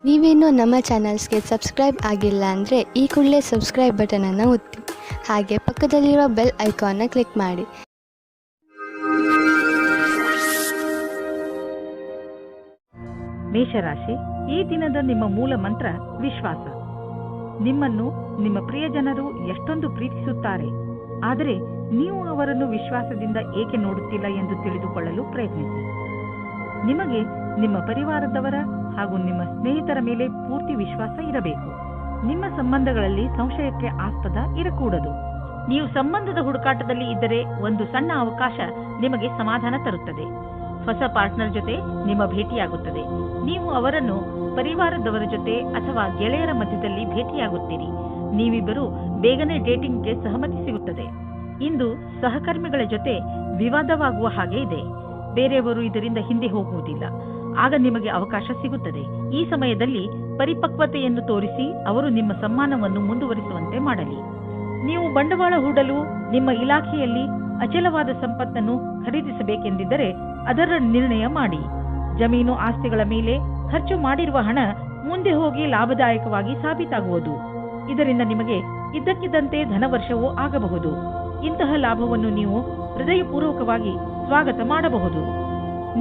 ನೀವೇನೂ ನಮ್ಮ ಚಾನಲ್ಸ್ಗೆ ಸಬ್ಸ್ಕ್ರೈಬ್ ಆಗಿಲ್ಲ ಅಂದರೆ ಈ ಕೂಡಲೇ ಸಬ್ಸ್ಕ್ರೈಬ್ ಬಟನನ್ನು ಒತ್ತಿ, ಹಾಗೆ ಪಕ್ಕದಲ್ಲಿರುವ ಬೆಲ್ ಐಕಾನ್ನ ಕ್ಲಿಕ್ ಮಾಡಿ. ಮೇಷರಾಶಿ, ಈ ದಿನದ ನಿಮ್ಮ ಮೂಲ ಮಂತ್ರ ವಿಶ್ವಾಸ. ನಿಮ್ಮನ್ನು ನಿಮ್ಮ ಪ್ರಿಯಜನರು ಎಷ್ಟೊಂದು ಪ್ರೀತಿಸುತ್ತಾರೆ, ಆದರೆ ನೀವು ಅವರನ್ನು ವಿಶ್ವಾಸದಿಂದ ಏಕೆ ನೋಡುತ್ತಿಲ್ಲ ಎಂದು ತಿಳಿದುಕೊಳ್ಳಲು ಪ್ರಯತ್ನಿಸಿ. ನಿಮಗೆ ನಿಮ್ಮ ಪರಿವಾರದವರ ಹಾಗೂ ನಿಮ್ಮ ಸ್ನೇಹಿತರ ಮೇಲೆ ಪೂರ್ತಿ ವಿಶ್ವಾಸ ಇರಬೇಕು. ನಿಮ್ಮ ಸಂಬಂಧಗಳಲ್ಲಿ ಸಂಶಯಕ್ಕೆ ಆಸ್ಪದ ಇರಕೂಡದು. ನೀವು ಸಂಬಂಧದ ಹುಡುಕಾಟದಲ್ಲಿ ಇದ್ದರೆ ಒಂದು ಸಣ್ಣ ಅವಕಾಶ ನಿಮಗೆ ಸಮಾಧಾನ ತರುತ್ತದೆ. ಹೊಸ ಪಾರ್ಟ್ನರ್ ಜೊತೆ ನಿಮ್ಮ ಭೇಟಿಯಾಗುತ್ತದೆ. ನೀವು ಅವರನ್ನು ಪರಿವಾರದವರ ಜೊತೆ ಅಥವಾ ಗೆಳೆಯರ ಮಧ್ಯದಲ್ಲಿ ಭೇಟಿಯಾಗುತ್ತೀರಿ. ನೀವಿಬ್ಬರು ಬೇಗನೆ ಡೇಟಿಂಗ್ಗೆ ಸಹಮತಿ ಸಿಗುತ್ತದೆ. ಇಂದು ಸಹಕರ್ಮಿಗಳ ಜೊತೆ ವಿವಾದವಾಗುವ ಹಾಗೆ ಇದೆ. ಬೇರೆಯವರು ಇದರಿಂದ ಹಿಂದೆ ಹೋಗುವುದಿಲ್ಲ. ಆಗ ನಿಮಗೆ ಅವಕಾಶ ಸಿಗುತ್ತದೆ. ಈ ಸಮಯದಲ್ಲಿ ಪರಿಪಕ್ವತೆಯನ್ನು ತೋರಿಸಿ ಅವರು ನಿಮ್ಮ ಸಮ್ಮಾನವನ್ನು ಮುಂದುವರಿಸುವಂತೆ ಮಾಡಲಿ. ನೀವು ಬಂಡವಾಳ ಹೂಡಲು ನಿಮ್ಮ ಇಲಾಖೆಯಲ್ಲಿ ಅಚಲವಾದ ಸಂಪತ್ತನ್ನು ಖರೀದಿಸಬೇಕೆಂದಿದ್ದರೆ ಅದರ ನಿರ್ಣಯ ಮಾಡಿ. ಜಮೀನು ಆಸ್ತಿಗಳ ಮೇಲೆ ಖರ್ಚು ಮಾಡಿರುವ ಹಣ ಮುಂದೆ ಹೋಗಿ ಲಾಭದಾಯಕವಾಗಿ ಸಾಬೀತಾಗುವುದು. ಇದರಿಂದ ನಿಮಗೆ ಇದ್ದಕ್ಕಿದ್ದಂತೆ ಧನವರ್ಷವೂ ಆಗಬಹುದು. ಇಂತಹ ಲಾಭವನ್ನು ನೀವು ಹೃದಯಪೂರ್ವಕವಾಗಿ ಸ್ವಾಗತ ಮಾಡಬಹುದು.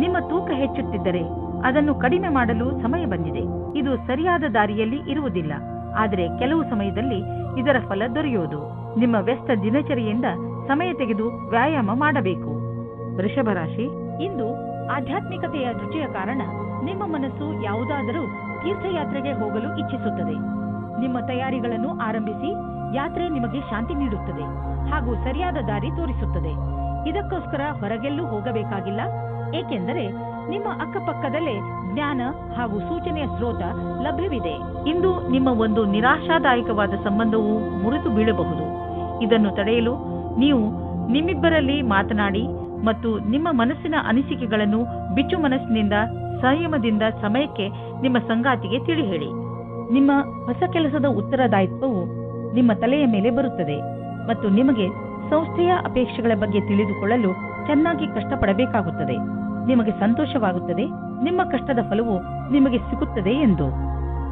ನಿಮ್ಮ ತೂಕ ಹೆಚ್ಚುತ್ತಿದ್ದರೆ ಅದನ್ನು ಕಡಿಮೆ ಮಾಡಲು ಸಮಯ ಬಂದಿದೆ. ಇದು ಸರಿಯಾದ ದಾರಿಯಲ್ಲಿ ಇರುವುದಿಲ್ಲ, ಆದರೆ ಕೆಲವು ಸಮಯದಲ್ಲಿ ಇದರ ಫಲ ದೊರೆಯುವುದು. ನಿಮ್ಮ ವ್ಯಸ್ತ ದಿನಚರಿಯಿಂದ ಸಮಯ ತೆಗೆದು ವ್ಯಾಯಾಮ ಮಾಡಬೇಕು. ವೃಷಭ ರಾಶಿ, ಇಂದು ಆಧ್ಯಾತ್ಮಿಕತೆಯ ರುಚಿಯ ಕಾರಣ ನಿಮ್ಮ ಮನಸ್ಸು ಯಾವುದಾದರೂ ತೀರ್ಥಯಾತ್ರೆಗೆ ಹೋಗಲು ಇಚ್ಛಿಸುತ್ತದೆ. ನಿಮ್ಮ ತಯಾರಿಗಳನ್ನು ಆರಂಭಿಸಿ. ಯಾತ್ರೆ ನಿಮಗೆ ಶಾಂತಿ ನೀಡುತ್ತದೆ ಹಾಗೂ ಸರಿಯಾದ ದಾರಿ ತೋರಿಸುತ್ತದೆ. ಇದಕ್ಕೋಸ್ಕರ ಹೊರಗೆಲ್ಲೂ ಹೋಗಬೇಕಾಗಿಲ್ಲ, ಏಕೆಂದರೆ ನಿಮ್ಮ ಅಕ್ಕಪಕ್ಕದಲ್ಲೇ ಜ್ಞಾನ ಹಾಗೂ ಸೂಚನೆಯ ಸ್ರೋತ ಲಭ್ಯವಿದೆ. ಇಂದು ನಿಮ್ಮ ಒಂದು ನಿರಾಶಾದಾಯಕವಾದ ಸಂಬಂಧವು ಮುರಿದು ಬೀಳಬಹುದು. ಇದನ್ನು ತಡೆಯಲು ನೀವು ನಿಮ್ಮಿಬ್ಬರಲ್ಲಿ ಮಾತನಾಡಿ ಮತ್ತು ನಿಮ್ಮ ಮನಸ್ಸಿನ ಅನಿಸಿಕೆಗಳನ್ನು ಬಿಚ್ಚು ಮನಸ್ಸಿನಿಂದ ಸಂಯಮದಿಂದ ಸಮಯಕ್ಕೆ ನಿಮ್ಮ ಸಂಗಾತಿಗೆ ತಿಳಿ ಹೇಳಿ. ನಿಮ್ಮ ಹೊಸ ಕೆಲಸದ ಉತ್ತರದಾಯಿತ್ವವು ನಿಮ್ಮ ತಲೆಯ ಮೇಲೆ ಬರುತ್ತದೆ ಮತ್ತು ನಿಮಗೆ ಸಂಸ್ಥೆಯ ಅಪೇಕ್ಷೆಗಳ ಬಗ್ಗೆ ತಿಳಿದುಕೊಳ್ಳಲು ಚೆನ್ನಾಗಿ ಕಷ್ಟಪಡಬೇಕಾಗುತ್ತದೆ. ನಿಮಗೆ ಸಂತೋಷವಾಗುತ್ತದೆ, ನಿಮ್ಮ ಕಷ್ಟದ ಫಲವು ನಿಮಗೆ ಸಿಗುತ್ತದೆ ಎಂದು.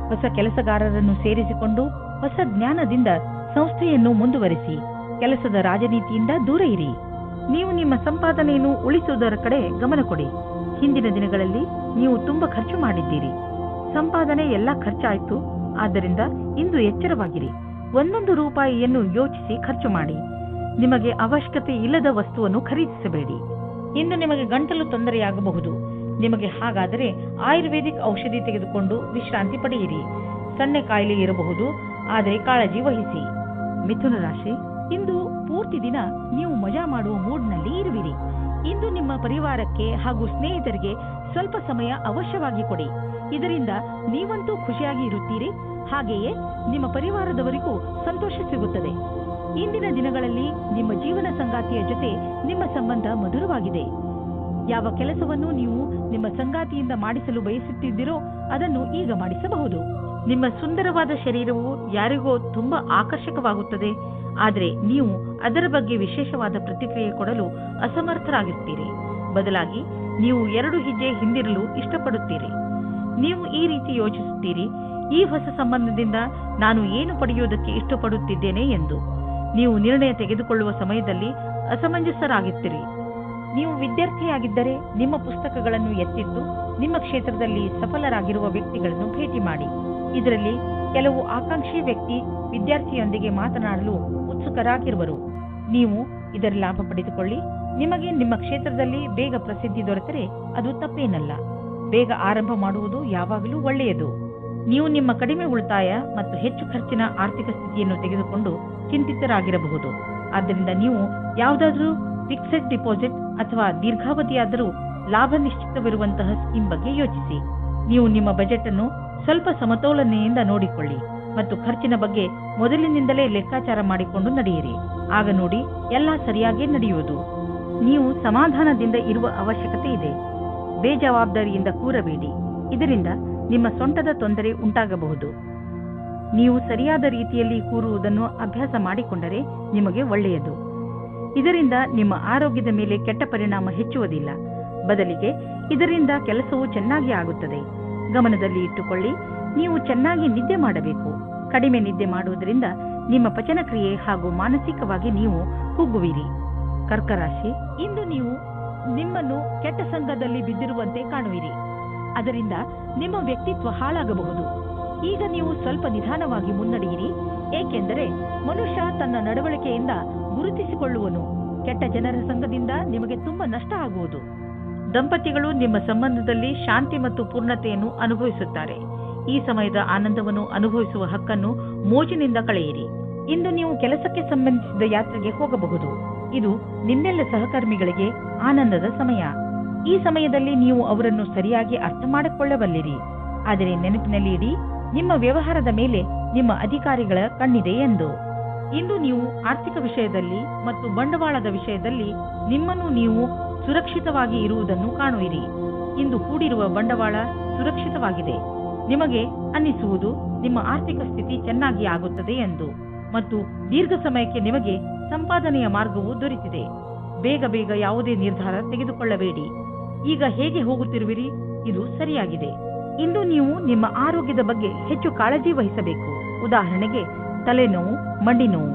ಹೊಸ ಕೆಲಸಗಾರರನ್ನು ಸೇರಿಸಿಕೊಂಡು ಹೊಸ ಜ್ಞಾನದಿಂದ ಸಂಸ್ಥೆಯನ್ನು ಮುಂದುವರಿಸಿ. ಕೆಲಸದ ರಾಜನೀತಿಯಿಂದ ದೂರ ಇರಿ. ನೀವು ನಿಮ್ಮ ಸಂಪಾದನೆಯನ್ನು ಉಳಿಸುವುದರ ಕಡೆ ಗಮನ ಕೊಡಿ. ಹಿಂದಿನ ದಿನಗಳಲ್ಲಿ ನೀವು ತುಂಬಾ ಖರ್ಚು ಮಾಡಿದ್ದೀರಿ. ಸಂಪಾದನೆ ಎಲ್ಲ ಖರ್ಚಾಯಿತು. ಆದ್ದರಿಂದ ಇಂದು ಎಚ್ಚರವಾಗಿರಿ. ಒಂದೊಂದು ರೂಪಾಯಿಯನ್ನು ಯೋಚಿಸಿ ಖರ್ಚು ಮಾಡಿ. ನಿಮಗೆ ಅವಶ್ಯಕತೆ ಇಲ್ಲದ ವಸ್ತುವನ್ನು ಖರೀದಿಸಬೇಡಿ. ಇಂದು ನಿಮಗೆ ಗಂಟಲು ತೊಂದರೆಯಾಗಬಹುದು. ನಿಮಗೆ ಹಾಗಾದರೆ ಆಯುರ್ವೇದಿಕ್ ಔಷಧಿ ತೆಗೆದುಕೊಂಡು ವಿಶ್ರಾಂತಿ ಪಡೆಯಿರಿ. ಸಣ್ಣ ಕಾಯಿಲೆ ಇರಬಹುದು, ಆದರೆ ಕಾಳಜಿ ವಹಿಸಿ. ಮಿಥುನ ರಾಶಿ, ಇಂದು ಪೂರ್ತಿ ದಿನ ನೀವು ಮಜಾ ಮಾಡುವ ಮೂಡ್ನಲ್ಲಿ ಇರುವಿರಿ. ಇಂದು ನಿಮ್ಮ ಪರಿವಾರಕ್ಕೆ ಹಾಗೂ ಸ್ನೇಹಿತರಿಗೆ ಸ್ವಲ್ಪ ಸಮಯ ಅವಶ್ಯವಾಗಿ ಕೊಡಿ. ಇದರಿಂದ ನೀವಂತೂ ಖುಷಿಯಾಗಿ ಇರುತ್ತೀರಿ, ಹಾಗೆಯೇ ನಿಮ್ಮ ಪರಿವಾರದವರಿಗೂ ಸಂತೋಷ ಸಿಗುತ್ತದೆ. ಇಂದಿನ ದಿನಗಳಲ್ಲಿ ನಿಮ್ಮ ಜೀವನ ಸಂಗಾತಿಯ ಜೊತೆ ನಿಮ್ಮ ಸಂಬಂಧ ಮಧುರವಾಗಿದೆ. ಯಾವ ಕೆಲಸವನ್ನು ನೀವು ನಿಮ್ಮ ಸಂಗಾತಿಯಿಂದ ಮಾಡಿಸಲು ಬಯಸುತ್ತಿದ್ದೀರೋ ಅದನ್ನು ಈಗ ಮಾಡಿಸಬಹುದು. ನಿಮ್ಮ ಸುಂದರವಾದ ಶರೀರವು ಯಾರಿಗೋ ತುಂಬಾ ಆಕರ್ಷಕವಾಗುತ್ತದೆ, ಆದರೆ ನೀವು ಅದರ ಬಗ್ಗೆ ವಿಶೇಷವಾದ ಪ್ರತಿಕ್ರಿಯೆ ಕೊಡಲು ಅಸಮರ್ಥರಾಗಿರ್ತೀರಿ. ಬದಲಾಗಿ ನೀವು 2 ಹೆಜ್ಜೆ ಹಿಂದಿರಲು ಇಷ್ಟಪಡುತ್ತೀರಿ. ನೀವು ಈ ರೀತಿ ಯೋಚಿಸುತ್ತೀರಿ, ಈ ಹೊಸ ಸಂಬಂಧದಿಂದ ನಾನು ಏನು ಪಡೆಯುವುದಕ್ಕೆ ಇಷ್ಟಪಡುತ್ತಿದ್ದೇನೆ ಎಂದು. ನೀವು ನಿರ್ಣಯ ತೆಗೆದುಕೊಳ್ಳುವ ಸಮಯದಲ್ಲಿ ಅಸಮಂಜಸರಾಗಿರ್ತೀರಿ. ನೀವು ವಿದ್ಯಾರ್ಥಿಯಾಗಿದ್ದರೆ ನಿಮ್ಮ ಪುಸ್ತಕಗಳನ್ನು ಎತ್ತಿಟ್ಟು ನಿಮ್ಮ ಕ್ಷೇತ್ರದಲ್ಲಿ ಸಫಲರಾಗಿರುವ ವ್ಯಕ್ತಿಗಳನ್ನು ಭೇಟಿ ಮಾಡಿ. ಇದರಲ್ಲಿ ಕೆಲವು ಆಕಾಂಕ್ಷಿ ವ್ಯಕ್ತಿ ವಿದ್ಯಾರ್ಥಿಯೊಂದಿಗೆ ಮಾತನಾಡಲು ಉತ್ಸುಕರಾಗಿರುವರು. ನೀವು ಇದರ ಲಾಭ ಪಡೆದುಕೊಳ್ಳಿ. ನಿಮಗೆ ನಿಮ್ಮ ಕ್ಷೇತ್ರದಲ್ಲಿ ಬೇಗ ಪ್ರಸಿದ್ಧಿ ದೊರೆತರೆ ಅದು ತಪ್ಪೇನಲ್ಲ. ಬೇಗ ಆರಂಭ ಮಾಡುವುದು ಯಾವಾಗಲೂ ಒಳ್ಳೆಯದು. ನೀವು ನಿಮ್ಮ ಕಡಿಮೆ ಉಳಿತಾಯ ಮತ್ತು ಹೆಚ್ಚು ಖರ್ಚಿನ ಆರ್ಥಿಕ ಸ್ಥಿತಿಯನ್ನು ತೆಗೆದುಕೊಂಡು ಚಿಂತಿತರಾಗಿರಬಹುದು. ಆದ್ದರಿಂದ ನೀವು ಯಾವುದಾದ್ರೂ ಫಿಕ್ಸೆಡ್ ಡಿಪಾಸಿಟ್ ಅಥವಾ ದೀರ್ಘಾವಧಿಯಾದರೂ ಲಾಭ ನಿಶ್ಚಿತವಿರುವಂತಹ ಸ್ಕೀಮ್ ಬಗ್ಗೆ ಯೋಚಿಸಿ. ನೀವು ನಿಮ್ಮ ಬಜೆಟ್ ಅನ್ನು ಸ್ವಲ್ಪ ಸಮತೋಲನೆಯಿಂದ ನೋಡಿಕೊಳ್ಳಿ ಮತ್ತು ಖರ್ಚಿನ ಬಗ್ಗೆ ಮೊದಲಿನಿಂದಲೇ ಲೆಕ್ಕಾಚಾರ ಮಾಡಿಕೊಂಡು ನಡೆಯಿರಿ. ಆಗ ನೋಡಿ ಎಲ್ಲ ಸರಿಯಾಗಿ ನಡೆಯುವುದು. ನೀವು ಸಮಾಧಾನದಿಂದ ಇರುವ ಅವಶ್ಯಕತೆ ಇದೆ. ಬೇಜವಾಬ್ದಾರಿಯಿಂದ ಕೂರಬೇಡಿ. ಇದರಿಂದ ನಿಮ್ಮ ಸೊಂಟದ ತೊಂದರೆ ಉಂಟಾಗಬಹುದು. ನೀವು ಸರಿಯಾದ ರೀತಿಯಲ್ಲಿ ಕೂರುವುದನ್ನು ಅಭ್ಯಾಸ ಮಾಡಿಕೊಂಡರೆ ನಿಮಗೆ ಒಳ್ಳೆಯದು. ಇದರಿಂದ ನಿಮ್ಮ ಆರೋಗ್ಯದ ಮೇಲೆ ಕೆಟ್ಟ ಪರಿಣಾಮ ಹೆಚ್ಚುವುದಿಲ್ಲ. ಬದಲಿಗೆ ಇದರಿಂದ ಕೆಲಸವು ಚೆನ್ನಾಗಿ ಆಗುತ್ತದೆ. ಗಮನದಲ್ಲಿ ಇಟ್ಟುಕೊಳ್ಳಿ, ನೀವು ಚೆನ್ನಾಗಿ ನಿದ್ದೆ ಮಾಡಬೇಕು. ಕಡಿಮೆ ನಿದ್ದೆ ಮಾಡುವುದರಿಂದ ನಿಮ್ಮ ಪಚನಕ್ರಿಯೆ ಹಾಗೂ ಮಾನಸಿಕವಾಗಿ ನೀವು ಕುಗ್ಗುವಿರಿ. ಕರ್ಕ ರಾಶಿ, ಇಂದು ನೀವು ನಿಮ್ಮನ್ನು ಕೆಟ್ಟ ಸಂಘದಲ್ಲಿ ಬಿದ್ದಿರುವಂತೆ ಕಾಣುವಿರಿ. ಅದರಿಂದ ನಿಮ್ಮ ವ್ಯಕ್ತಿತ್ವ ಹಾಳಾಗಬಹುದು. ಈಗ ನೀವು ಸ್ವಲ್ಪ ನಿಧಾನವಾಗಿ ಮುನ್ನಡೆಯಿರಿ, ಏಕೆಂದರೆ ಮನುಷ್ಯ ತನ್ನ ನಡವಳಿಕೆಯಿಂದ ಗುರುತಿಸಿಕೊಳ್ಳುವನು. ಕೆಟ್ಟ ಜನರ ಸಂಘದಿಂದ ನಿಮಗೆ ತುಂಬಾ ನಷ್ಟ ಆಗುವುದು. ದಂಪತಿಗಳು ನಿಮ್ಮ ಸಂಬಂಧದಲ್ಲಿ ಶಾಂತಿ ಮತ್ತು ಪೂರ್ಣತೆಯನ್ನು ಅನುಭವಿಸುತ್ತಾರೆ. ಈ ಸಮಯದ ಆನಂದವನ್ನು ಅನುಭವಿಸುವ ಹಕ್ಕನ್ನು ಮೋಜಿನಿಂದ ಕಳೆಯಿರಿ. ಇಂದು ನೀವು ಕೆಲಸಕ್ಕೆ ಸಂಬಂಧಿಸಿದ ಯಾತ್ರೆಗೆ ಹೋಗಬಹುದು. ಇದು ನಿಮ್ಮೆಲ್ಲ ಸಹಕರ್ಮಿಗಳಿಗೆ ಆನಂದದ ಸಮಯ. ಈ ಸಮಯದಲ್ಲಿ ನೀವು ಅವರನ್ನು ಸರಿಯಾಗಿ ಅರ್ಥ ಮಾಡಿಕೊಳ್ಳಬಲ್ಲಿರಿ. ಆದರೆ ನೆನಪಿನಲ್ಲಿ ಇಡಿ, ನಿಮ್ಮ ವ್ಯವಹಾರದ ಮೇಲೆ ನಿಮ್ಮ ಅಧಿಕಾರಿಗಳ ಕಣ್ಣಿದೆ ಎಂದು. ಇಂದು ನೀವು ಆರ್ಥಿಕ ವಿಷಯದಲ್ಲಿ ಮತ್ತು ಬಂಡವಾಳದ ವಿಷಯದಲ್ಲಿ ನಿಮ್ಮನ್ನು ನೀವು ಸುರಕ್ಷಿತವಾಗಿ ಇರುವುದನ್ನು ಕಾಣುವಿರಿ. ಇಂದು ಹೂಡಿರುವ ಬಂಡವಾಳ ಸುರಕ್ಷಿತವಾಗಿದೆ. ನಿಮಗೆ ಅನ್ನಿಸುವುದು ನಿಮ್ಮ ಆರ್ಥಿಕ ಸ್ಥಿತಿ ಚೆನ್ನಾಗಿ ಆಗುತ್ತದೆ ಎಂದು ಮತ್ತು ದೀರ್ಘ ಸಮಯಕ್ಕೆ ನಿಮಗೆ ಸಂಪಾದನೆಯ ಮಾರ್ಗವು ದೊರೆತಿದೆ. ಬೇಗ ಬೇಗ ಯಾವುದೇ ನಿರ್ಧಾರ ತೆಗೆದುಕೊಳ್ಳಬೇಡಿ. ಈಗ ಹೇಗೆ ಹೋಗುತ್ತಿರುವಿರಿ, ಇದು ಸರಿಯಾಗಿದೆ. ಇಂದು ನೀವು ನಿಮ್ಮ ಆರೋಗ್ಯದ ಬಗ್ಗೆ ಹೆಚ್ಚು ಕಾಳಜಿ ವಹಿಸಬೇಕು. ಉದಾಹರಣೆಗೆ ತಲೆನೋವು, ಮಂಡಿ ನೋವು,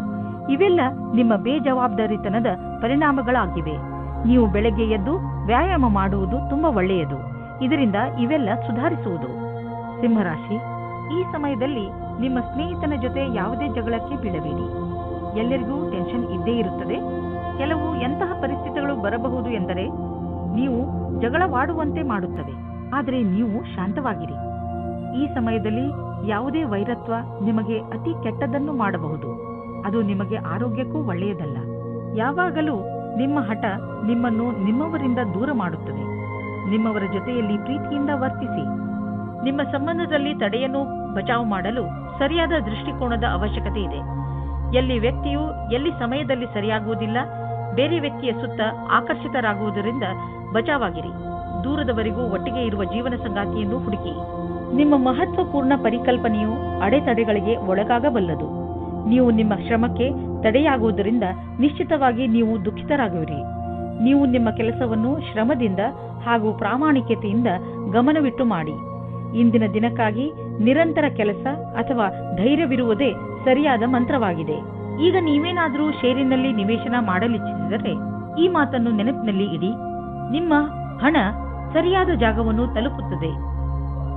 ಇವೆಲ್ಲ ನಿಮ್ಮ ಬೇಜವಾಬ್ದಾರಿತನದ ಪರಿಣಾಮಗಳಾಗಿವೆ. ನೀವು ಬೆಳಗ್ಗೆ ಎದ್ದು ವ್ಯಾಯಾಮ ಮಾಡುವುದು ತುಂಬಾ ಒಳ್ಳೆಯದು. ಇದರಿಂದ ಇವೆಲ್ಲ ಸುಧಾರಿಸುವುದು. ಸಿಂಹರಾಶಿ, ಈ ಸಮಯದಲ್ಲಿ ನಿಮ್ಮ ಸ್ನೇಹಿತನ ಜೊತೆ ಯಾವುದೇ ಜಗಳಕ್ಕೆ ಬೀಳಬೇಡಿ. ಎಲ್ಲರಿಗೂ ಟೆನ್ಷನ್ ಇದ್ದೇ ಇರುತ್ತದೆ. ಕೆಲವು ಎಂತಹ ಪರಿಸ್ಥಿತಿಗಳು ಬರಬಹುದು ಎಂದರೆ ನೀವು ಜಗಳವಾಡುವಂತೆ ಮಾಡುತ್ತವೆ. ಆದರೆ ನೀವು ಶಾಂತವಾಗಿರಿ. ಈ ಸಮಯದಲ್ಲಿ ಯಾವುದೇ ವೈರತ್ವ ನಿಮಗೆ ಅತಿ ಕೆಟ್ಟದನ್ನು ಮಾಡಬಹುದು. ಅದು ನಿಮಗೆ ಆರೋಗ್ಯಕ್ಕೂ ಒಳ್ಳೆಯದಲ್ಲ. ಯಾವಾಗಲೂ ನಿಮ್ಮ ಹಠ ನಿಮ್ಮನ್ನು ನಿಮ್ಮವರಿಂದ ದೂರ ಮಾಡುತ್ತದೆ. ನಿಮ್ಮವರ ಜೊತೆಯಲ್ಲಿ ಪ್ರೀತಿಯಿಂದ ವರ್ತಿಸಿ. ನಿಮ್ಮ ಸಂಬಂಧದಲ್ಲಿ ತಡೆಯನ್ನು ಬಚಾವು ಮಾಡಲು ಸರಿಯಾದ ದೃಷ್ಟಿಕೋನದ ಅವಶ್ಯಕತೆ ಇದೆ. ಎಲ್ಲಿ ವ್ಯಕ್ತಿಯು ಎಲ್ಲಿ ಸಮಯದಲ್ಲಿ ಸರಿಯಾಗುವುದಿಲ್ಲ, ಬೇರೆ ವ್ಯಕ್ತಿಯ ಸುತ್ತ ಆಕರ್ಷಿತರಾಗುವುದರಿಂದ ಬಚಾವಾಗಿರಿ. ದೂರದವರೆಗೂ ಒಟ್ಟಿಗೆ ಇರುವ ಜೀವನ ಸಂಗಾತಿಯನ್ನು ಹುಡುಕಿ. ನಿಮ್ಮ ಮಹತ್ವಪೂರ್ಣ ಪರಿಕಲ್ಪನೆಯು ಅಡೆತಡೆಗಳಿಗೆ ಒಳಗಾಗಬಲ್ಲದು. ನೀವು ನಿಮ್ಮ ಶ್ರಮಕ್ಕೆ ತಡೆಯಾಗುವುದರಿಂದ ನಿಶ್ಚಿತವಾಗಿ ನೀವು ದುಃಖಿತರಾಗುವಿರಿ. ನೀವು ನಿಮ್ಮ ಕೆಲಸವನ್ನು ಶ್ರಮದಿಂದ ಹಾಗೂ ಪ್ರಾಮಾಣಿಕತೆಯಿಂದ ಗಮನವಿಟ್ಟು ಮಾಡಿ. ಇಂದಿನ ದಿನಕ್ಕಾಗಿ ನಿರಂತರ ಕೆಲಸ ಅಥವಾ ಧೈರ್ಯವಿರುವುದೇ ಸರಿಯಾದ ಮಂತ್ರವಾಗಿದೆ. ಈಗ ನೀವೇನಾದರೂ ಷೇರಿನಲ್ಲಿ ನಿವೇಶನ ಮಾಡಲಿಚ್ಛಿಸಿದರೆ ಈ ಮಾತನ್ನು ನೆನಪಿನಲ್ಲಿ ಇಡಿ. ನಿಮ್ಮ ಹಣ ಸರಿಯಾದ ಜಾಗವನ್ನು ತಲುಪುತ್ತದೆ.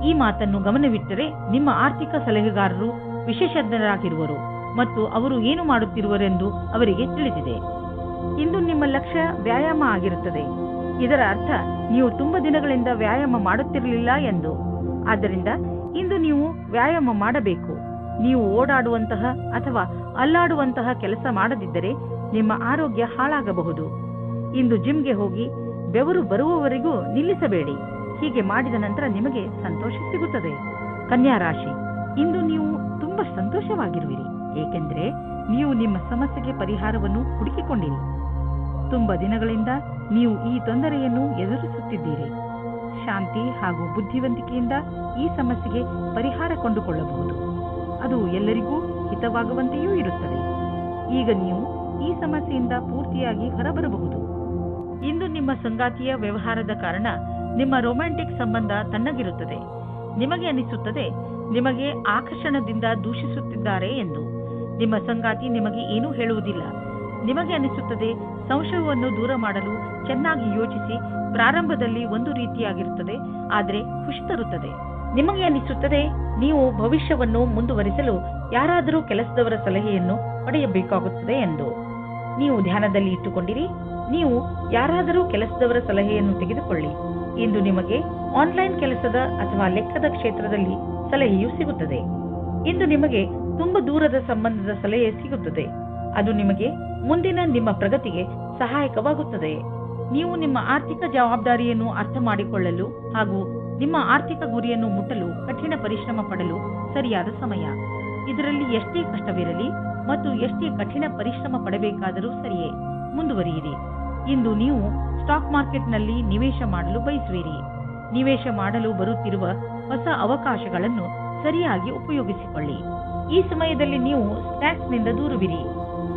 ಈ ಮಾತನ್ನು ಗಮನವಿಟ್ಟರೆ ನಿಮ್ಮ ಆರ್ಥಿಕ ಸಲಹೆಗಾರರು ವಿಶೇಷಜ್ಞರಾಗಿರುವರು ಮತ್ತು ಅವರು ಏನು ಮಾಡುತ್ತಿರುವರೆಂದು ಅವರಿಗೆ ತಿಳಿದಿದೆ. ಇಂದು ನಿಮ್ಮ ಲಕ್ಷ್ಯ ವ್ಯಾಯಾಮ ಆಗಿರುತ್ತದೆ. ಇದರ ಅರ್ಥ ನೀವು ತುಂಬಾ ದಿನಗಳಿಂದ ವ್ಯಾಯಾಮ ಮಾಡುತ್ತಿರಲಿಲ್ಲ ಎಂದು. ಆದ್ದರಿಂದ ಇಂದು ನೀವು ವ್ಯಾಯಾಮ ಮಾಡಬೇಕು. ನೀವು ಓಡಾಡುವಂತಹ ಅಥವಾ ಅಲ್ಲಾಡುವಂತಹ ಕೆಲಸ ಮಾಡದಿದ್ದರೆ ನಿಮ್ಮ ಆರೋಗ್ಯ ಹಾಳಾಗಬಹುದು. ಇಂದು ಜಿಮ್ಗೆ ಹೋಗಿ ಬೆವರು ಬರುವವರೆಗೂ ನಿಲ್ಲಿಸಬೇಡಿ. ಹೀಗೆ ಮಾಡಿದ ನಂತರ ನಿಮಗೆ ಸಂತೋಷ ಸಿಗುತ್ತದೆ. ಕನ್ಯಾ ರಾಶಿ, ಇಂದು ನೀವು ತುಂಬಾ ಸಂತೋಷವಾಗಿರುವಿರಿ, ಏಕೆಂದರೆ ನೀವು ನಿಮ್ಮ ಸಮಸ್ಯೆಗೆ ಪರಿಹಾರವನ್ನು ಹುಡುಕಿಕೊಂಡಿರಿ. ತುಂಬಾ ದಿನಗಳಿಂದ ನೀವು ಈ ತೊಂದರೆಯನ್ನು ಎದುರಿಸುತ್ತಿದ್ದೀರಿ. ಶಾಂತಿ ಹಾಗೂ ಬುದ್ಧಿವಂತಿಕೆಯಿಂದ ಈ ಸಮಸ್ಯೆಗೆ ಪರಿಹಾರ ಕೊಂಡುಕೊಳ್ಳಬಹುದು. ಅದು ಎಲ್ಲರಿಗೂ ಹಿತವಾಗುವಂತೆಯೂ ಇರುತ್ತದೆ. ಈಗ ನೀವು ಈ ಸಮಸ್ಯೆಯಿಂದ ಪೂರ್ತಿಯಾಗಿ ಹೊರಬರಬಹುದು. ಇಂದು ನಿಮ್ಮ ಸಂಗಾತಿಯ ವ್ಯವಹಾರದ ಕಾರಣ ನಿಮ್ಮ ರೊಮ್ಯಾಂಟಿಕ್ ಸಂಬಂಧ ತಣ್ಣಗಿರುತ್ತದೆ. ನಿಮಗೆ ಅನಿಸುತ್ತದೆ ನಿಮಗೆ ಆಕರ್ಷಣದಿಂದ ದೂಷಿಸುತ್ತಿದ್ದಾರೆ ಎಂದು. ನಿಮ್ಮ ಸಂಗಾತಿ ನಿಮಗೆ ಏನೂ ಹೇಳುವುದಿಲ್ಲ. ನಿಮಗೆ ಅನಿಸುತ್ತದೆ ಸಂಶಯವನ್ನು ದೂರ ಮಾಡಲು ಚೆನ್ನಾಗಿ ಯೋಚಿಸಿ. ಪ್ರಾರಂಭದಲ್ಲಿ ಒಂದು ರೀತಿಯಾಗಿರುತ್ತದೆ, ಆದರೆ ಖುಷಿ ತರುತ್ತದೆ. ನಿಮಗೆ ಅನಿಸುತ್ತದೆ ನೀವು ಭವಿಷ್ಯವನ್ನು ಮುಂದುವರಿಸಲು ಯಾರಾದರೂ ಕೆಲಸದವರ ಸಲಹೆಯನ್ನು ಪಡೆಯಬೇಕಾಗುತ್ತದೆ ಎಂದು. ನೀವು ಧ್ಯಾನದಲ್ಲಿ ಇಟ್ಟುಕೊಂಡಿರಿ. ನೀವು ಯಾರಾದರೂ ಕೆಲಸದವರ ಸಲಹೆಯನ್ನು ತೆಗೆದುಕೊಳ್ಳಿ. ಇಂದು ನಿಮಗೆ ಆನ್ಲೈನ್ ಕೆಲಸದ ಅಥವಾ ಲೆಕ್ಕದ ಕ್ಷೇತ್ರದಲ್ಲಿ ಸಲಹೆಯು ಸಿಗುತ್ತದೆ. ಇಂದು ನಿಮಗೆ ತುಂಬಾ ದೂರದ ಸಂಬಂಧದ ಸಲಹೆ ಸಿಗುತ್ತದೆ. ಅದು ನಿಮಗೆ ಮುಂದಿನ ನಿಮ್ಮ ಪ್ರಗತಿಗೆ ಸಹಾಯಕವಾಗುತ್ತದೆ. ನೀವು ನಿಮ್ಮ ಆರ್ಥಿಕ ಜವಾಬ್ದಾರಿಯನ್ನು ಅರ್ಥ ಮಾಡಿಕೊಳ್ಳಲು ಹಾಗೂ ನಿಮ್ಮ ಆರ್ಥಿಕ ಗುರಿಯನ್ನು ಮುಟ್ಟಲು ಕಠಿಣ ಪರಿಶ್ರಮ ಪಡಲು ಸರಿಯಾದ ಸಮಯ. ಇದರಲ್ಲಿ ಎಷ್ಟೇ ಕಷ್ಟವಿರಲಿ ಮತ್ತು ಎಷ್ಟೇ ಕಠಿಣ ಪರಿಶ್ರಮ ಪಡಬೇಕಾದರೂ ಸರಿಯೇ, ಮುಂದುವರಿಯಿರಿ. ಇಂದು ನೀವು ಸ್ಟಾಕ್ ಮಾರ್ಕೆಟ್ನಲ್ಲಿ ನಿವೇಶ ಮಾಡಲು ಬಯಸುವಿರಿ. ನಿವೇಶ ಮಾಡಲು ಬರುತ್ತಿರುವ ಹೊಸ ಅವಕಾಶಗಳನ್ನು ಸರಿಯಾಗಿ ಉಪಯೋಗಿಸಿಕೊಳ್ಳಿ. ಈ ಸಮಯದಲ್ಲಿ ನೀವು ಸ್ನ್ಯಾಕ್ಸ್ನಿಂದ ದೂರವಿರಿ.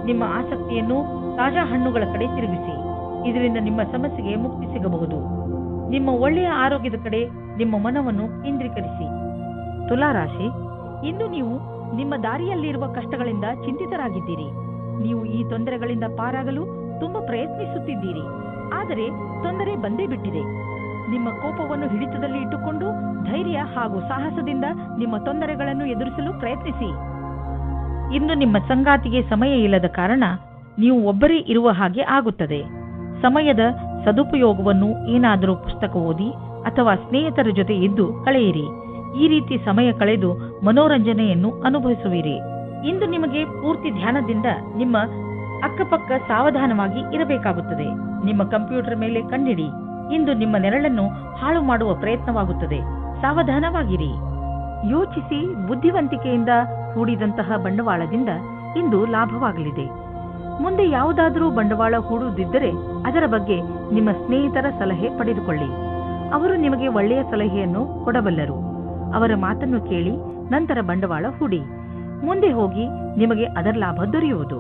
ನಿಮ್ಮ ಆಸಕ್ತಿಯನ್ನು ತಾಜಾ ಹಣ್ಣುಗಳ ಕಡೆ ತಿರುಗಿಸಿ. ಇದರಿಂದ ನಿಮ್ಮ ಸಮಸ್ಯೆಗೆ ಮುಕ್ತಿ ಸಿಗಬಹುದು. ನಿಮ್ಮ ಒಳ್ಳೆಯ ಆರೋಗ್ಯದ ಕಡೆ ನಿಮ್ಮ ಮನವನ್ನು ಕೇಂದ್ರೀಕರಿಸಿ. ತುಲಾ ರಾಶಿ, ಇಂದು ನೀವು ನಿಮ್ಮ ದಾರಿಯಲ್ಲಿರುವ ಕಷ್ಟಗಳಿಂದ ಚಿಂತಿತರಾಗಿದ್ದೀರಿ. ನೀವು ಈ ತೊಂದರೆಗಳಿಂದ ಪಾರಾಗಲು ತುಂಬಾ ಪ್ರಯತ್ನಿಸುತ್ತಿದ್ದೀರಿ, ಆದರೆ ತೊಂದರೆ ಬಂದೇ ಬಿಟ್ಟಿದೆ. ನಿಮ್ಮ ಕೋಪವನ್ನು ಹಿಡಿತದಲ್ಲಿ ಇಟ್ಟುಕೊಂಡು ಧೈರ್ಯ ಹಾಗೂ ಸಾಹಸದಿಂದ ನಿಮ್ಮ ತೊಂದರೆಗಳನ್ನು ಎದುರಿಸಲು ಪ್ರಯತ್ನಿಸಿ. ಇಂದು ನಿಮ್ಮ ಸಂಗಾತಿಗೆ ಸಮಯ ಇಲ್ಲದ ಕಾರಣ ನೀವು ಒಬ್ಬರೇ ಇರುವ ಹಾಗೆ ಆಗುತ್ತದೆ. ಸಮಯದ ಸದುಪಯೋಗವನ್ನು ಏನಾದರೂ ಪುಸ್ತಕ ಓದಿ ಅಥವಾ ಸ್ನೇಹಿತರ ಜೊತೆ ಇದ್ದು ಕಳೆಯಿರಿ. ಈ ರೀತಿ ಸಮಯ ಕಳೆದು ಮನೋರಂಜನೆಯನ್ನು ಅನುಭವಿಸುವಿರಿ. ಇಂದು ನಿಮಗೆ ಪೂರ್ತಿ ಧ್ಯಾನದಿಂದ ನಿಮ್ಮ ಅಕ್ಕಪಕ್ಕ ಸಾವಧಾನವಾಗಿ ಇರಬೇಕಾಗುತ್ತದೆ. ನಿಮ್ಮ ಕಂಪ್ಯೂಟರ್ ಮೇಲೆ ಕಣ್ಣಿಡಿ. ಇಂದು ನಿಮ್ಮ ನೆರಳನ್ನು ಹಾಳು ಮಾಡುವ ಪ್ರಯತ್ನವಾಗುತ್ತದೆ. ಸಾವಧಾನವಾಗಿರಿ. ಯೋಚಿಸಿ ಬುದ್ಧಿವಂತಿಕೆಯಿಂದ ಹೂಡಿದಂತಹ ಬಂಡವಾಳದಿಂದ ಇಂದು ಲಾಭವಾಗಲಿದೆ. ಮುಂದೆ ಯಾವುದಾದರೂ ಬಂಡವಾಳ ಹೂಡುವುದಿದ್ದರೆ ಅದರ ಬಗ್ಗೆ ನಿಮ್ಮ ಸ್ನೇಹಿತರ ಸಲಹೆ ಪಡೆದುಕೊಳ್ಳಿ. ಅವರು ನಿಮಗೆ ಒಳ್ಳೆಯ ಸಲಹೆಯನ್ನು ಕೊಡಬಲ್ಲರು. ಅವರ ಮಾತನ್ನು ಕೇಳಿ ನಂತರ ಬಂಡವಾಳ ಹೂಡಿ. ಮುಂದೆ ಹೋಗಿ ನಿಮಗೆ ಅದರ ಲಾಭ ದೊರೆಯುವುದು.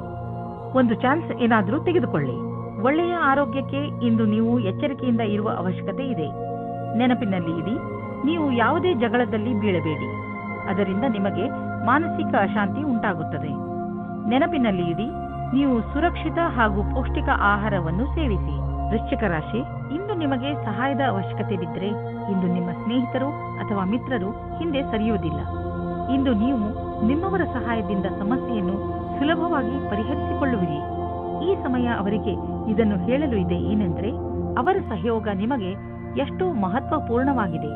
ಒಂದು ಚಾನ್ಸ್ ಏನಾದರೂ ತೆಗೆದುಕೊಳ್ಳಿ. ಒಳ್ಳೆಯ ಆರೋಗ್ಯಕ್ಕೆ ಇಂದು ನೀವು ಎಚ್ಚರಿಕೆಯಿಂದ ಇರುವ ಅವಶ್ಯಕತೆ ಇದೆ. ನೆನಪಿನಲ್ಲಿ ಇಡಿ, ನೀವು ಯಾವುದೇ ಜಗಳದಲ್ಲಿ ಬೀಳಬೇಡಿ. ಅದರಿಂದ ನಿಮಗೆ ಮಾನಸಿಕ ಅಶಾಂತಿ ಉಂಟಾಗುತ್ತದೆ. ನೆನಪಿನಲ್ಲಿ ಇಡಿ, ನೀವು ಸುರಕ್ಷಿತ ಹಾಗೂ ಪೌಷ್ಟಿಕ ಆಹಾರವನ್ನು ಸೇವಿಸಿ. ವೃಶ್ಚಿಕ ರಾಶಿ, ಇಂದು ನಿಮಗೆ ಸಹಾಯದ ಅವಶ್ಯಕತೆ ಬಿದ್ದರೆ ಇಂದು ನಿಮ್ಮ ಸ್ನೇಹಿತರು ಅಥವಾ ಮಿತ್ರರು ಹಿಂದೆ ಸರಿಯುವುದಿಲ್ಲ. ಇಂದು ನೀವು ನಿಮ್ಮವರ ಸಹಾಯದಿಂದ ಸಮಸ್ಯೆಯನ್ನು ಸುಲಭವಾಗಿ ಪರಿಹರಿಸಿಕೊಳ್ಳುವಿರಿ. ಈ ಸಮಯ ಅವರಿಗೆ ಇದನ್ನು ಹೇಳಲು ಇದೆ ಏನೆಂದರೆ ಅವರ ಸಹಯೋಗ ನಿಮಗೆ ಎಷ್ಟು ಮಹತ್ವಪೂರ್ಣವಾಗಿದೆ.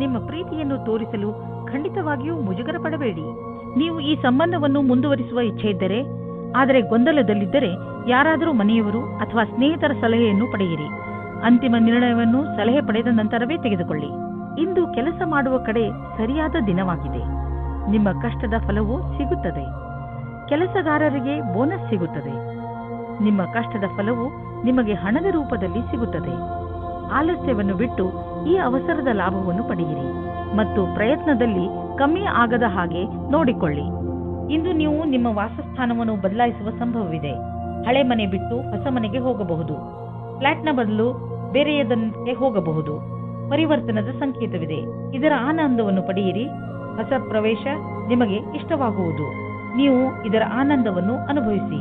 ನಿಮ್ಮ ಪ್ರೀತಿಯನ್ನು ತೋರಿಸಲು ಖಂಡಿತವಾಗಿಯೂ ಮುಜುಗರ ಪಡಬೇಡಿ. ನೀವು ಈ ಸಂಬಂಧವನ್ನು ಮುಂದುವರಿಸುವ ಇಚ್ಛೆ ಇದ್ದರೆ, ಆದರೆ ಗೊಂದಲದಲ್ಲಿದ್ದರೆ ಯಾರಾದರೂ ಮನೆಯವರು ಅಥವಾ ಸ್ನೇಹಿತರ ಸಲಹೆಯನ್ನು ಪಡೆಯಿರಿ. ಅಂತಿಮ ನಿರ್ಣಯವನ್ನು ಸಲಹೆ ಪಡೆದ ನಂತರವೇ ತೆಗೆದುಕೊಳ್ಳಿ. ಇಂದು ಕೆಲಸ ಮಾಡುವ ಕಡೆ ಸರಿಯಾದ ದಿನವಾಗಿದೆ. ನಿಮ್ಮ ಕಷ್ಟದ ಫಲವು ಸಿಗುತ್ತದೆ. ಕೆಲಸಗಾರರಿಗೆ ಬೋನಸ್ ಸಿಗುತ್ತದೆ. ನಿಮ್ಮ ಕಷ್ಟದ ಫಲವು ನಿಮಗೆ ಹಣದ ರೂಪದಲ್ಲಿ ಸಿಗುತ್ತದೆ. ಆಲಸ್ಯವನ್ನು ಬಿಟ್ಟು ಈ ಅವಸರದ ಲಾಭವನ್ನು ಪಡೆಯಿರಿ ಮತ್ತು ಪ್ರಯತ್ನದಲ್ಲಿ ಕಮ್ಮಿ ಆಗದ ಹಾಗೆ ನೋಡಿಕೊಳ್ಳಿ. ಇಂದು ನೀವು ನಿಮ್ಮ ವಾಸಸ್ಥಾನವನ್ನು ಬದಲಾಯಿಸುವ ಸಂಭವವಿದೆ. ಹಳೆ ಮನೆ ಬಿಟ್ಟು ಹೊಸ ಮನೆಗೆ ಹೋಗಬಹುದು. ಫ್ಲಾಟ್ನ ಬದಲು ಬೇರೆಯದಕ್ಕೆ ಹೋಗಬಹುದು. ಪರಿವರ್ತನದ ಸಂಕೇತವಿದೆ. ಇದರ ಆನಂದವನ್ನು ಪಡೆಯಿರಿ. ಹೊಸ ಪ್ರವೇಶ ನಿಮಗೆ ಇಷ್ಟವಾಗುವುದು. ನೀವು ಇದರ ಆನಂದವನ್ನು ಅನುಭವಿಸಿ.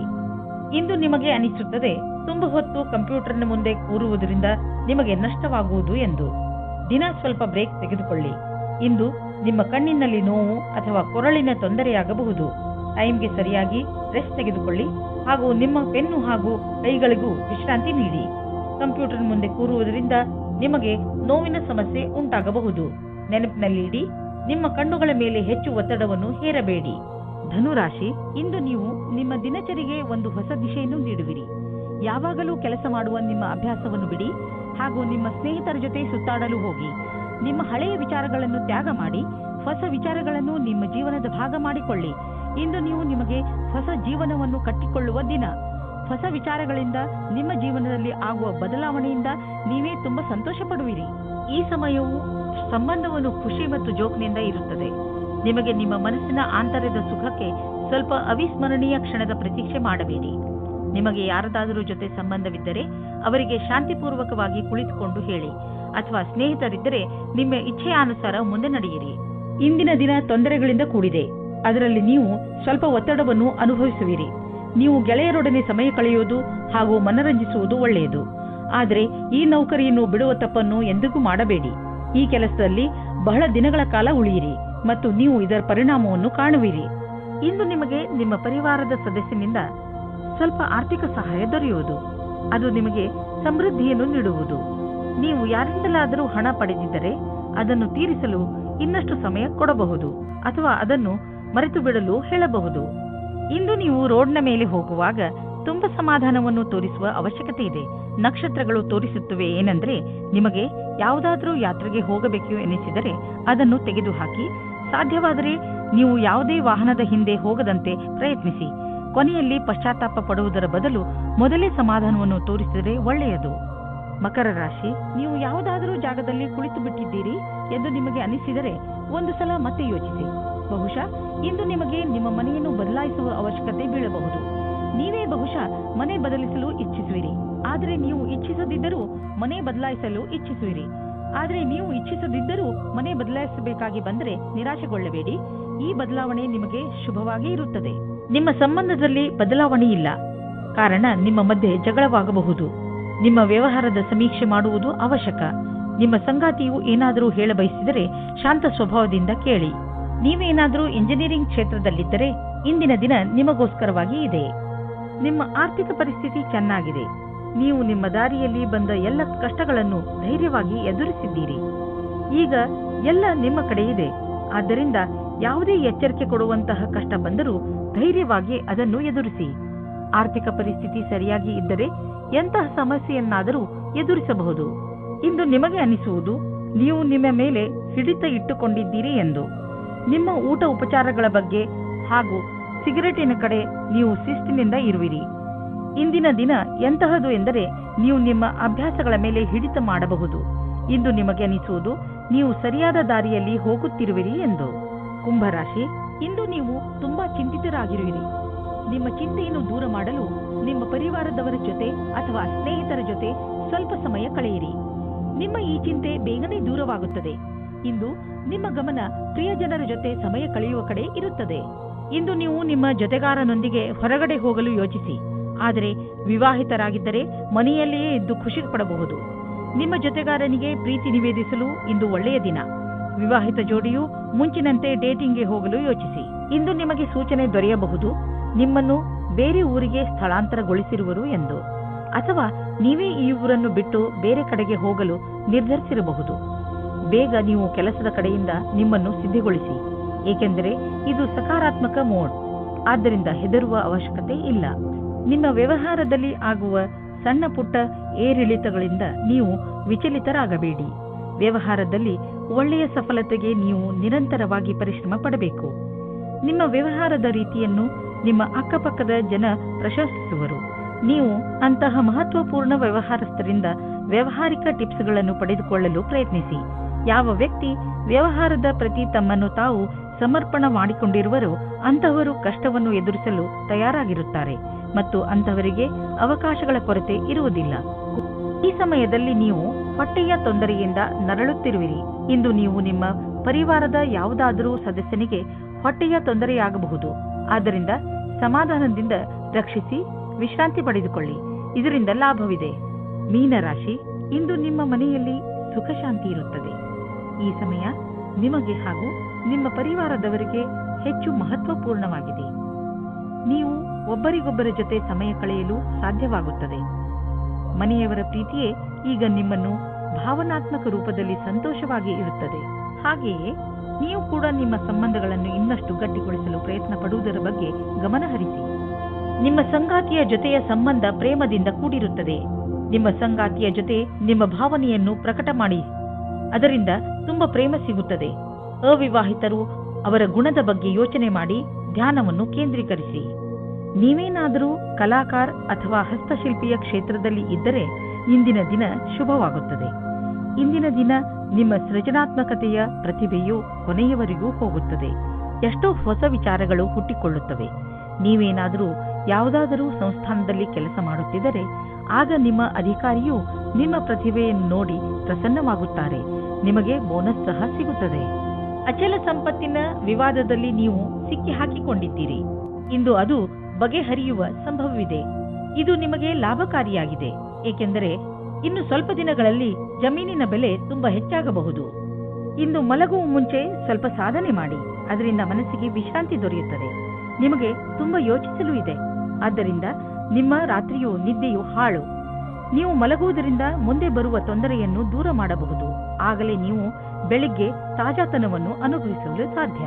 ಇಂದು ನಿಮಗೆ ಅನಿಸುತ್ತದೆ ತುಂಬ ಹೊತ್ತು ಕಂಪ್ಯೂಟರ್ನ ಮುಂದೆ ಕೂರುವುದರಿಂದ ನಿಮಗೆ ನಷ್ಟವಾಗುವುದು ಎಂದು. ದಿನ ಸ್ವಲ್ಪ ಬ್ರೇಕ್ ತೆಗೆದುಕೊಳ್ಳಿ. ಇಂದು ನಿಮ್ಮ ಕಣ್ಣಿನಲ್ಲಿ ನೋವು ಅಥವಾ ಕೊರಳಿನ ತೊಂದರೆಯಾಗಬಹುದು. ಟೈಮ್ಗೆ ಸರಿಯಾಗಿ ರೆಸ್ಟ್ ತೆಗೆದುಕೊಳ್ಳಿ ಹಾಗೂ ನಿಮ್ಮ ಪೆನ್ನು ಹಾಗೂ ಕೈಗಳಿಗೂ ವಿಶ್ರಾಂತಿ ನೀಡಿ. ಕಂಪ್ಯೂಟರ್ ಮುಂದೆ ಕೂರುವುದರಿಂದ ನಿಮಗೆ ನೋವಿನ ಸಮಸ್ಯೆ ಉಂಟಾಗಬಹುದು. ನೆನಪಿನಲ್ಲಿ ಇಡಿ, ನಿಮ್ಮ ಕಣ್ಣುಗಳ ಮೇಲೆ ಹೆಚ್ಚು ಒತ್ತಡವನ್ನು ಹೇರಬೇಡಿ. ಧನುರಾಶಿ, ಇಂದು ನೀವು ನಿಮ್ಮ ದಿನಚರಿಗೆ ಒಂದು ಹೊಸ ದಿಶೆಯನ್ನು ನೀಡುವಿರಿ. ಯಾವಾಗಲೂ ಕೆಲಸ ಮಾಡುವ ನಿಮ್ಮ ಅಭ್ಯಾಸವನ್ನು ಬಿಡಿ ಹಾಗೂ ನಿಮ್ಮ ಸ್ನೇಹಿತರ ಜೊತೆ ಸುತ್ತಾಡಲು ಹೋಗಿ. ನಿಮ್ಮ ಹಳೆಯ ವಿಚಾರಗಳನ್ನು ತ್ಯಾಗ ಮಾಡಿ ಹೊಸ ವಿಚಾರಗಳನ್ನು ನಿಮ್ಮ ಜೀವನದ ಭಾಗ ಮಾಡಿಕೊಳ್ಳಿ. ಇಂದು ನೀವು ನಿಮಗೆ ಹೊಸ ಜೀವನವನ್ನು ಕಟ್ಟಿಕೊಳ್ಳುವ ದಿನ. ಹೊಸ ವಿಚಾರಗಳಿಂದ ನಿಮ್ಮ ಜೀವನದಲ್ಲಿ ಆಗುವ ಬದಲಾವಣೆಯಿಂದ ನೀವೇ ತುಂಬಾ ಸಂತೋಷ ಪಡುವಿರಿ. ಈ ಸಮಯವು ಸಂಬಂಧವನ್ನು ಖುಷಿ ಮತ್ತು ಜೋಕ್ನಿಂದ ಇರುತ್ತದೆ. ನಿಮಗೆ ನಿಮ್ಮ ಮನಸ್ಸಿನ ಆಂತರ್ಯದ ಸುಖಕ್ಕೆ ಸ್ವಲ್ಪ ಅವಿಸ್ಮರಣೀಯ ಕ್ಷಣದ ಪ್ರತೀಕ್ಷೆ ಮಾಡಬೇಡಿ. ನಿಮಗೆ ಯಾರದಾದರೂ ಜೊತೆ ಸಂಬಂಧವಿದ್ದರೆ ಅವರಿಗೆ ಶಾಂತಿಪೂರ್ವಕವಾಗಿ ಕುಳಿತುಕೊಂಡು ಹೇಳಿ, ಅಥವಾ ಸ್ನೇಹಿತರಿದ್ದರೆ ನಿಮ್ಮ ಇಚ್ಛೆಯಾನುಸಾರ ಮುಂದೆ ನಡೆಯಿರಿ. ಇಂದಿನ ದಿನ ತೊಂದರೆಗಳಿಂದ ಕೂಡಿದೆ. ಅದರಲ್ಲಿ ನೀವು ಸ್ವಲ್ಪ ಒತ್ತಡವನ್ನು ಅನುಭವಿಸುವಿರಿ. ನೀವು ಗೆಳೆಯರೊಡನೆ ಸಮಯ ಕಳೆಯುವುದು ಹಾಗೂ ಮನರಂಜಿಸುವುದು ಒಳ್ಳೆಯದು. ಆದರೆ ಈ ನೌಕರಿಯನ್ನು ಬಿಡುವ ತಪ್ಪನ್ನು ಎಂದಿಗೂ ಮಾಡಬೇಡಿ. ಈ ಕೆಲಸದಲ್ಲಿ ಬಹಳ ದಿನಗಳ ಕಾಲ ಉಳಿಯಿರಿ ಮತ್ತು ನೀವು ಇದರ ಪರಿಣಾಮವನ್ನು ಕಾಣುವಿರಿ. ಇಂದು ನಿಮಗೆ ನಿಮ್ಮ ಪರಿವಾರದ ಸದಸ್ಯನಿಂದ ಸ್ವಲ್ಪ ಆರ್ಥಿಕ ಸಹಾಯ ದೊರೆಯುವುದು. ಅದು ನಿಮಗೆ ಸಮೃದ್ಧಿಯನ್ನು ನೀಡುವುದು. ನೀವು ಯಾರಿಂದಲಾದರೂ ಹಣ ಪಡೆದಿದ್ದರೆ ಅದನ್ನು ತೀರಿಸಲು ಇನ್ನಷ್ಟು ಸಮಯ ಕೊಡಬಹುದು ಅಥವಾ ಅದನ್ನು ಮರೆತು ಬಿಡಲು ಹೇಳಬಹುದು. ಇಂದು ನೀವು ರೋಡ್ನ ಮೇಲೆ ಹೋಗುವಾಗ ತುಂಬ ಸಮಾಧಾನವನ್ನು ತೋರಿಸುವ ಅವಶ್ಯಕತೆ ಇದೆ. ನಕ್ಷತ್ರಗಳು ತೋರಿಸುತ್ತವೆ ಏನೆಂದರೆ ನಿಮಗೆ ಯಾವುದಾದರೂ ಯಾತ್ರೆಗೆ ಹೋಗಬೇಕು ಎನಿಸಿದರೆ ಅದನ್ನು ತೆಗೆದುಹಾಕಿ. ಸಾಧ್ಯವಾದರೆ ನೀವು ಯಾವುದೇ ವಾಹನದ ಹಿಂದೆ ಹೋಗದಂತೆ ಪ್ರಯತ್ನಿಸಿ. ಕೊನೆಯಲ್ಲಿ ಪಶ್ಚಾತ್ತಾಪ ಪಡುವುದರ ಬದಲು ಮೊದಲೇ ಸಮಾಧಾನವನ್ನು ತೋರಿಸಿದರೆ ಒಳ್ಳೆಯದು. ಮಕರ ರಾಶಿ, ನೀವು ಯಾವುದಾದರೂ ಜಾಗದಲ್ಲಿ ಕುಳಿತು ಬಿಟ್ಟಿದ್ದೀರಿ ಎಂದು ನಿಮಗೆ ಅನಿಸಿದರೆ ಒಂದು ಸಲ ಮತ್ತೆ ಯೋಚಿಸಿ. ಬಹುಶಃ ಇಂದು ನಿಮಗೆ ನಿಮ್ಮ ಮನೆಯನ್ನು ಬದಲಾಯಿಸುವ ಅವಶ್ಯಕತೆ ಬೀಳಬಹುದು. ನೀವೇ ಬಹುಶಃ ಮನೆ ಬದಲಿಸಲು ಇಚ್ಛಿಸುವಿರಿ, ಆದರೆ ನೀವು ಇಚ್ಛಿಸದಿದ್ದರೂ ಮನೆ ಬದಲಾಯಿಸಲು ಇಚ್ಛಿಸುವಿರಿ. ಆದರೆ ನೀವು ಇಚ್ಛಿಸದಿದ್ದರೂ ಮನೆ ಬದಲಾಯಿಸಬೇಕಾಗಿ ಬಂದರೆ ನಿರಾಶೆಗೊಳ್ಳಬೇಡಿ. ಈ ಬದಲಾವಣೆ ನಿಮಗೆ ಶುಭವಾಗಿ ಇರುತ್ತದೆ. ನಿಮ್ಮ ಸಂಬಂಧದಲ್ಲಿ ಬದಲಾವಣೆ ಇಲ್ಲ, ಕಾರಣ ನಿಮ್ಮ ಮಧ್ಯೆ ಜಗಳವಾಗಬಹುದು. ನಿಮ್ಮ ವ್ಯವಹಾರದ ಸಮೀಕ್ಷೆ ಮಾಡುವುದು ಅವಶ್ಯಕ. ನಿಮ್ಮ ಸಂಗಾತಿಯು ಏನಾದರೂ ಹೇಳ ಬಯಸಿದರೆ ಶಾಂತ ಸ್ವಭಾವದಿಂದ ಕೇಳಿ. ನೀವೇನಾದರೂ ಇಂಜಿನಿಯರಿಂಗ್ ಕ್ಷೇತ್ರದಲ್ಲಿದ್ದರೆ ಇಂದಿನ ದಿನ ನಿಮಗೋಸ್ಕರವಾಗಿ ಇದೆ. ನಿಮ್ಮ ಆರ್ಥಿಕ ಪರಿಸ್ಥಿತಿ ಚೆನ್ನಾಗಿದೆ. ನೀವು ನಿಮ್ಮ ದಾರಿಯಲ್ಲಿ ಬಂದ ಎಲ್ಲ ಕಷ್ಟಗಳನ್ನು ಧೈರ್ಯವಾಗಿ ಎದುರಿಸಿದ್ದೀರಿ. ಈಗ ಎಲ್ಲ ನಿಮ್ಮ ಕಡೆ ಇದೆ. ಆದ್ದರಿಂದ ಯಾವುದೇ ಎಚ್ಚರಿಕೆ ಕೊಡುವಂತಹ ಕಷ್ಟ ಬಂದರೂ ಧೈರ್ಯವಾಗಿ ಅದನ್ನು ಎದುರಿಸಿ. ಆರ್ಥಿಕ ಪರಿಸ್ಥಿತಿ ಸರಿಯಾಗಿ ಇದ್ದರೆ ಎಂತಹ ಸಮಸ್ಯೆಯನ್ನಾದರೂ ಎದುರಿಸಬಹುದು. ಇಂದು ನಿಮಗೆ ಅನಿಸುವುದು ನೀವು ನಿಮ್ಮ ಮೇಲೆ ಹಿಡಿತ ಇಟ್ಟುಕೊಂಡಿದ್ದೀರಿ ಎಂದು. ನಿಮ್ಮ ಊಟ ಉಪಚಾರಗಳ ಬಗ್ಗೆ ಹಾಗೂ ಸಿಗರೇಟಿನ ಕಡೆ ನೀವು ಶಿಸ್ತಿನಿಂದ ಇರುವಿರಿ. ಇಂದಿನ ದಿನ ಎಂತಹದು ಎಂದರೆ ನೀವು ನಿಮ್ಮ ಅಭ್ಯಾಸಗಳ ಮೇಲೆ ಹಿಡಿತ ಮಾಡಬಹುದು. ಇಂದು ನಿಮಗೆ ಅನಿಸುವುದು ನೀವು ಸರಿಯಾದ ದಾರಿಯಲ್ಲಿ ಹೋಗುತ್ತಿರುವಿರಿ ಎಂದು. ಕುಂಭರಾಶಿ, ಇಂದು ನೀವು ತುಂಬಾ ಚಿಂತಿತರಾಗಿರುವಿರಿ. ನಿಮ್ಮ ಚಿಂತೆಯನ್ನು ದೂರ ಮಾಡಲು ನಿಮ್ಮ ಪರಿವಾರದವರ ಜೊತೆ ಅಥವಾ ಸ್ನೇಹಿತರ ಜೊತೆ ಸ್ವಲ್ಪ ಸಮಯ ಕಳೆಯಿರಿ. ನಿಮ್ಮ ಈ ಚಿಂತೆ ಬೇಗನೆ ದೂರವಾಗುತ್ತದೆ. ಇಂದು ನಿಮ್ಮ ಗಮನ ಪ್ರಿಯಜನರ ಜೊತೆ ಸಮಯ ಕಳೆಯುವ ಕಡೆ ಇರುತ್ತದೆ. ಇಂದು ನೀವು ನಿಮ್ಮ ಜೊತೆಗಾರನೊಂದಿಗೆ ಹೊರಗಡೆ ಹೋಗಲು ಯೋಚಿಸಿ. ಆದರೆ ವಿವಾಹಿತರಾಗಿದ್ದರೆ ಮನೆಯಲ್ಲಿಯೇ ಇದ್ದು ಖುಷಿ ಪಡಬಹುದು. ನಿಮ್ಮ ಜೊತೆಗಾರನಿಗೆ ಪ್ರೀತಿ ನಿವೇದಿಸಲು ಇಂದು ಒಳ್ಳೆಯ ದಿನ. ವಿವಾಹಿತ ಜೋಡಿಯು ಮುಂಚಿನಂತೆ ಡೇಟಿಂಗ್ಗೆ ಹೋಗಲು ಯೋಚಿಸಿ. ಇಂದು ನಿಮಗೆ ಸೂಚನೆ ದೊರೆಯಬಹುದು ನಿಮ್ಮನ್ನು ಬೇರೆ ಊರಿಗೆ ಸ್ಥಳಾಂತರಗೊಳಿಸಿರುವರು ಎಂದು, ಅಥವಾ ನೀವೇ ಈ ಊರನ್ನು ಬಿಟ್ಟು ಬೇರೆ ಕಡೆಗೆ ಹೋಗಲು ನಿರ್ಧರಿಸಿರಬಹುದು. ಬೇಗ ನೀವು ಕೆಲಸದ ಕಡೆಯಿಂದ ನಿಮ್ಮನ್ನು ಸಿದ್ಧಗೊಳಿಸಿ, ಏಕೆಂದರೆ ಇದು ಸಕಾರಾತ್ಮಕ ಮೋಡ್. ಆದ್ದರಿಂದ ಹೆದರುವ ಅವಶ್ಯಕತೆ ಇಲ್ಲ. ನಿಮ್ಮ ವ್ಯವಹಾರದಲ್ಲಿ ಆಗುವ ಸಣ್ಣ ಪುಟ್ಟ ಏರಿಳಿತಗಳಿಂದ ನೀವು ವಿಚಲಿತರಾಗಬೇಡಿ. ವ್ಯವಹಾರದಲ್ಲಿ ಒಳ್ಳೆಯ ಸಫಲತೆಗೆ ನೀವು ನಿರಂತರವಾಗಿ ಪರಿಶ್ರಮ ಪಡಬೇಕು. ನಿಮ್ಮ ವ್ಯವಹಾರದ ರೀತಿಯನ್ನು ನಿಮ್ಮ ಅಕ್ಕಪಕ್ಕದ ಜನ ಪ್ರಶಂಸಿಸುವರು. ನೀವು ಅಂತಹ ಮಹತ್ವಪೂರ್ಣ ವ್ಯವಹಾರಸ್ಥರಿಂದ ವ್ಯಾವಹಾರಿಕ ಟಿಪ್ಸ್ಗಳನ್ನು ಪಡೆದುಕೊಳ್ಳಲು ಪ್ರಯತ್ನಿಸಿ. ಯಾವ ವ್ಯಕ್ತಿ ವ್ಯವಹಾರದ ಪ್ರತಿ ತಮ್ಮನ್ನು ತಾವು ಸಮರ್ಪಣ ಮಾಡಿಕೊಂಡಿರುವರೋ ಅಂತಹವರು ಕಷ್ಟವನ್ನು ಎದುರಿಸಲು ತಯಾರಾಗಿರುತ್ತಾರೆ ಮತ್ತು ಅಂತಹವರಿಗೆ ಅವಕಾಶಗಳ ಕೊರತೆ ಇರುವುದಿಲ್ಲ. ಈ ಸಮಯದಲ್ಲಿ ನೀವು ಹೊಟ್ಟೆಯ ತೊಂದರೆಯಿಂದ ನರಳುತ್ತಿರುವಿರಿ. ಇಂದು ನೀವು ನಿಮ್ಮ ಪರಿವಾರದ ಯಾವುದಾದರೂ ಸದಸ್ಯನಿಗೆ ಹೊಟ್ಟೆಯ ತೊಂದರೆಯಾಗಬಹುದು. ಆದ್ದರಿಂದ ಸಮಾಧಾನದಿಂದ ರಕ್ಷಿಸಿ ವಿಶ್ರಾಂತಿ ಪಡೆದುಕೊಳ್ಳಿ. ಇದರಿಂದ ಲಾಭವಿದೆ. ಮೀನರಾಶಿ, ಇಂದು ನಿಮ್ಮ ಮನೆಯಲ್ಲಿ ಸುಖ ಶಾಂತಿ ಇರುತ್ತದೆ. ಈ ಸಮಯ ನಿಮಗೆ ಹಾಗೂ ನಿಮ್ಮ ಪರಿವಾರದವರಿಗೆ ಹೆಚ್ಚು ಮಹತ್ವಪೂರ್ಣವಾಗಿದೆ. ನೀವು ಒಬ್ಬರಿಗೊಬ್ಬರ ಜೊತೆ ಸಮಯ ಕಳೆಯಲು ಸಾಧ್ಯವಾಗುತ್ತದೆ. ಮನೆಯವರ ಪ್ರೀತಿಯೇ ಈಗ ನಿಮ್ಮನ್ನು ಭಾವನಾತ್ಮಕ ರೂಪದಲ್ಲಿ ಸಂತೋಷವಾಗಿ ಇರುತ್ತದೆ. ಹಾಗೆಯೇ ನೀವು ಕೂಡ ನಿಮ್ಮ ಸಂಬಂಧಗಳನ್ನು ಇನ್ನಷ್ಟು ಗಟ್ಟಿಗೊಳಿಸಲು ಪ್ರಯತ್ನ ಪಡುವುದರ ಬಗ್ಗೆ ಗಮನ ಹರಿಸಿ. ನಿಮ್ಮ ಸಂಗಾತಿಯ ಜೊತೆಯ ಸಂಬಂಧ ಪ್ರೇಮದಿಂದ ಕೂಡಿರುತ್ತದೆ. ನಿಮ್ಮ ಸಂಗಾತಿಯ ಜೊತೆ ನಿಮ್ಮ ಭಾವನೆಯನ್ನು ಪ್ರಕಟ ಮಾಡಿ, ಅದರಿಂದ ತುಂಬ ಪ್ರೇಮ ಸಿಗುತ್ತದೆ. ಅವಿವಾಹಿತರು ಅವರ ಗುಣದ ಬಗ್ಗೆ ಯೋಚನೆ ಮಾಡಿ ಧ್ಯಾನವನ್ನು ಕೇಂದ್ರೀಕರಿಸಿ. ನೀವೇನಾದರೂ ಕಲಾಕಾರ ಅಥವಾ ಹಸ್ತಶಿಲ್ಪಿಯ ಕ್ಷೇತ್ರದಲ್ಲಿ ಇದ್ದರೆ ಇಂದಿನ ದಿನ ಶುಭವಾಗುತ್ತದೆ. ಇಂದಿನ ದಿನ ನಿಮ್ಮ ಸೃಜನಾತ್ಮಕತೆಯ ಪ್ರತಿಭೆಯು ಕೊನೆಯವರೆಗೂ ಹೋಗುತ್ತದೆ. ಎಷ್ಟೋ ಹೊಸ ವಿಚಾರಗಳು ಹುಟ್ಟಿಕೊಳ್ಳುತ್ತವೆ. ನೀವೇನಾದರೂ ಯಾವುದಾದರೂ ಸಂಸ್ಥಾನದಲ್ಲಿ ಕೆಲಸ ಮಾಡುತ್ತಿದ್ದರೆ ಆಗ ನಿಮ್ಮ ಅಧಿಕಾರಿಯು ನಿಮ್ಮ ಪ್ರತಿಭೆಯನ್ನು ನೋಡಿ ಪ್ರಸನ್ನವಾಗುತ್ತಾರೆ. ನಿಮಗೆ ಬೋನಸ್ ಸಹ ಸಿಗುತ್ತದೆ. ಅಚಲ ಸಂಪತ್ತಿನ ವಿವಾದದಲ್ಲಿ ನೀವು ಸಿಕ್ಕಿ ಹಾಕಿಕೊಂಡಿದ್ದೀರಿ. ಇಂದು ಅದು ಬಗೆಹರಿಯುವ ಸಂಭವವಿದೆ. ಇದು ನಿಮಗೆ ಲಾಭಕಾರಿಯಾಗಿದೆ, ಏಕೆಂದರೆ ಇನ್ನು ಸ್ವಲ್ಪ ದಿನಗಳಲ್ಲಿ ಜಮೀನಿನ ಬೆಲೆ ತುಂಬಾ ಹೆಚ್ಚಾಗಬಹುದು. ಇಂದು ಮಲಗುವ ಮುಂಚೆ ಸ್ವಲ್ಪ ಸಾಧನೆ ಮಾಡಿ, ಅದರಿಂದ ಮನಸ್ಸಿಗೆ ವಿಶ್ರಾಂತಿ ದೊರೆಯುತ್ತದೆ. ನಿಮಗೆ ತುಂಬಾ ಯೋಚಿಸಲು ಇದೆ, ಆದ್ದರಿಂದ ನಿಮ್ಮ ರಾತ್ರಿಯು ನಿದ್ದೆಯು ಹಾಳು. ನೀವು ಮಲಗುವುದರಿಂದ ಮುಂದೆ ಬರುವ ತೊಂದರೆಯನ್ನು ದೂರ ಮಾಡಬಹುದು. ಆಗಲೇ ನೀವು ಬೆಳಿಗ್ಗೆ ತಾಜಾತನವನ್ನು ಅನುಭವಿಸಲು ಸಾಧ್ಯ.